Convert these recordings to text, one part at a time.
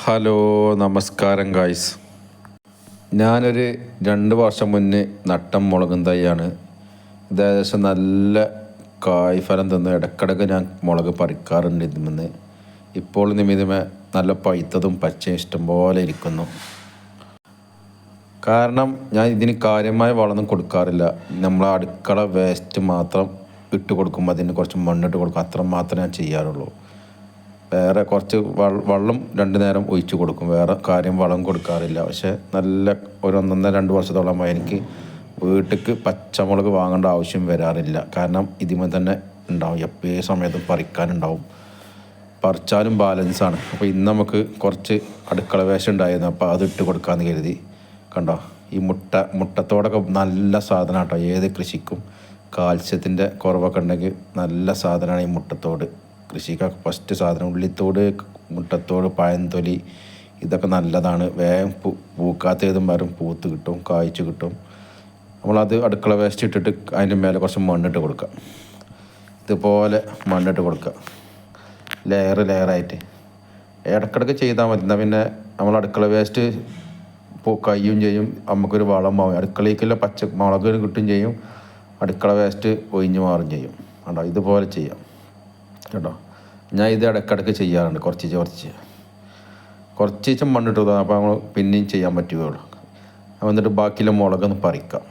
Hello, നമസ്കാരം guys. ഞാനൊരു 2 വർഷം മുന്നേ നട്ട മുളകും തൈയാണ്. ഇത് ഏകദേശം നല്ല കായ്ഫലം തന്ന് ഇടക്കിടക്ക് ഞാൻ മുളക് പറിക്കാറുണ്ട്. ഇതിൽ ഇപ്പോൾ നിമിതമേ നല്ല പഴുത്തതും പച്ചയും ഇഷ്ടംപോലെ ഇരിക്കുന്നു. കാരണം ഞാൻ ഇതിന് കാര്യമായ വളമൊന്നും കൊടുക്കാറില്ല. നമ്മൾ അടുക്കള വേസ്റ്റ് മാത്രം ഇട്ട് കൊടുക്കുമ്പോൾ അതിന് കുറച്ച് മണ്ണിട്ട് കൊടുക്കും, അത്ര മാത്രമേ ഞാൻ ചെയ്യാറുള്ളൂ. വേറെ കുറച്ച് വെള്ളം 2 നേരം ഒഴിച്ച് കൊടുക്കും, വേറെ കാര്യം വളം കൊടുക്കാറില്ല. പക്ഷേ നല്ല ഒരു 1.5-2 വർഷത്തോളമായി എനിക്ക് വീട്ടിലേക്ക് പച്ചമുളക് വാങ്ങേണ്ട ആവശ്യം വരാറില്ല. കാരണം ഇതിമേ തന്നെ ഉണ്ടാവും, എപ്പോഴും സമയത്തും പറിക്കാനുണ്ടാവും. പറിച്ചാലും ബാലൻസാണ്. അപ്പോൾ ഇന്ന് നമുക്ക് കുറച്ച് അടുക്കള വേഷം ഉണ്ടായിരുന്നു, അപ്പോൾ അത് ഇട്ട് കൊടുക്കാമെന്ന് കരുതി. കണ്ടോ, ഈ മുട്ടത്തോടൊക്കെ നല്ല സാധനം കേട്ടോ. ഏത് കൃഷിക്കും കാൽസ്യത്തിൻ്റെ കുറവൊക്കെ ഉണ്ടെങ്കിൽ നല്ല സാധനമാണ് ഈ മുട്ടത്തോട്. കൃഷിക്കൊക്കെ ഫസ്റ്റ് സാധനം. ഉള്ളിത്തോട്, മുട്ടത്തോട്, പഴംതൊലി ഇതൊക്കെ നല്ലതാണ്. വേഗം പൂക്കാത്തതും വരും, പൂത്ത് കിട്ടും, കായ്ച്ച് കിട്ടും. നമ്മളത് അടുക്കള വേസ്റ്റ് ഇട്ടിട്ട് അതിൻ്റെ മേലെ കുറച്ച് മണ്ണിട്ട് കൊടുക്കുക. ഇതുപോലെ മണ്ണിട്ട് കൊടുക്കുക, ലെയറായിട്ട് ഇടക്കിടക്ക് ചെയ്താൽ മതി. എന്നാൽ പിന്നെ നമ്മൾ അടുക്കള വേസ്റ്റ് കയ്യും ചെയ്യും, നമുക്കൊരു വളമാവും. അടുക്കളയ്ക്കുള്ള മുളക് കിട്ടും ചെയ്യും, അടുക്കള വേസ്റ്റ് ഒഴിഞ്ഞു മാറും ചെയ്യും. കണ്ടോ, ഇതുപോലെ ചെയ്യാം കേട്ടോ. ഞാൻ ഇത് ഇടയ്ക്കിടയ്ക്ക് ചെയ്യാറുണ്ട്, കുറച്ച് മണ്ണിട്ട് തന്നെ. അപ്പോൾ നമ്മൾ പിന്നെയും ചെയ്യാൻ പറ്റുകയുള്ളൂ. എന്നിട്ട് ബാക്കിയുള്ള മുളകൊന്ന് പറിക്കാം.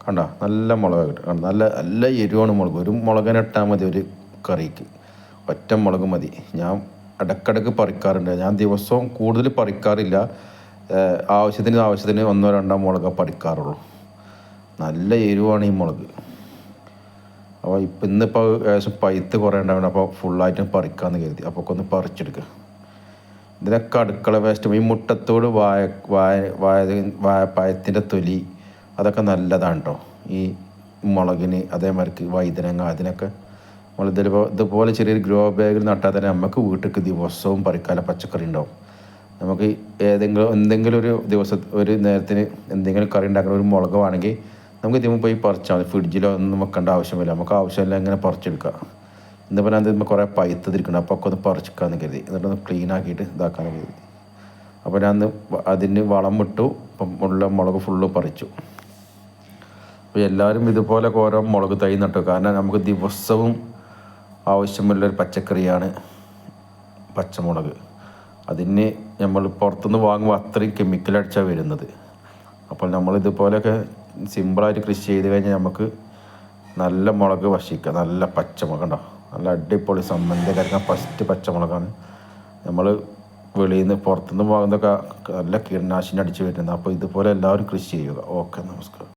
കണ്ടോ, നല്ല മുളക് കിട്ടും. നല്ല എരിവാണ് മുളക്. ഒരു മുളകിനെ ഇട്ടാൽ മതി ഒരു കറിക്ക്, ഒറ്റ മുളക് മതി. ഞാൻ ഇടയ്ക്കിടയ്ക്ക് പറിക്കാറുണ്ട്. ഞാൻ ദിവസവും കൂടുതൽ പറിക്കാറില്ല. ആവശ്യത്തിന് 1-2 മുളക് പറിക്കാറുള്ളൂ. നല്ല എരിവാണ് ഈ മുളക്. അപ്പോൾ ഇന്നിപ്പോൾ ഏകദേശം പഴുത്ത് കുറേ ഉണ്ടാവുന്നുണ്ട്. അപ്പോൾ ഫുള്ളായിട്ടും പറിക്കാമെന്ന് കരുതി. അപ്പോൾ ഒന്ന് പറിച്ചെടുക്കുക. ഇതിനൊക്കെ അടുക്കള വേസ്റ്റ്. ഈ മുട്ടത്തോട്, വാഴപ്പഴത്തിൻ്റെ തൊലി അതൊക്കെ നല്ലതാണ് കേട്ടോ ഈ മുളകിന്. അതേമാതിരിക്ക് വഴുതനങ്ങ, അതിനൊക്കെ നമ്മൾ ഇതുപോലെ ചെറിയൊരു ഗ്രോ ബാഗിൽ നട്ടാൽ തന്നെ നമുക്ക് വീട്ടിലേക്ക് ദിവസവും പറിക്കാനുള്ള പച്ചക്കറി ഉണ്ടാവും. നമുക്ക് എന്തെങ്കിലും ഒരു നേരത്തിന് എന്തെങ്കിലും കറി ഉണ്ടാക്കുന്ന ഒരു മുളക് വേണമെങ്കിൽ നമുക്ക് ഇതിന് പോയി പറിച്ചാൽ മതി. ഫ്രിഡ്ജിലോ ഒന്നും വെക്കേണ്ട ആവശ്യമില്ല. നമുക്ക് ആവശ്യമില്ല ഇങ്ങനെ പറിച്ചെടുക്കുക. ഇന്നിപ്പോൾ ഞാൻ ഇതിന് കുറേ പഴുത്തതിരിക്കണം, അപ്പോൾ ഒക്കെ ഒന്ന് പറിച്ചെടുക്കാമെന്ന് കരുതി. എന്നിട്ടൊന്ന് ക്ലീൻ ആക്കിയിട്ട് ഇതാക്കാമെന്ന് കരുതി. അപ്പോൾ ഞാൻ അതിന് വളം ഇട്ടു. അപ്പം ഉള്ള മുളക് ഫുള്ള് പറിച്ചു. അപ്പോൾ എല്ലാവരും ഇതുപോലെ ഓരോ മുളക് തൈ നട്ടു. കാരണം നമുക്ക് ദിവസവും ആവശ്യമുള്ളൊരു പച്ചക്കറിയാണ് പച്ചമുളക്. അതിന് നമ്മൾ പുറത്തുനിന്ന് വാങ്ങുമ്പോൾ അത്രയും കെമിക്കൽ അടിച്ചാണ് വരുന്നത്. അപ്പോൾ നമ്മൾ ഇതുപോലെയൊക്കെ സിമ്പിളായിട്ട് കൃഷി ചെയ്ത് കഴിഞ്ഞാൽ നമുക്ക് നല്ല മുളക് ഭക്ഷിക്കാം. നല്ല പച്ചമുളക് ഉണ്ടോ, നല്ല അടിപൊളി സമ്മന്തി കഴിക്കാൻ ഫസ്റ്റ് പച്ചമുളകാണ്. നമ്മൾ പുറത്തുനിന്ന് വാങ്ങുന്നതൊക്കെ നല്ല കീടനാശിനി അടിച്ച് വരുന്നത്. അപ്പോൾ ഇതുപോലെ എല്ലാവരും കൃഷി ചെയ്യുക. ഓക്കെ, നമസ്കാരം.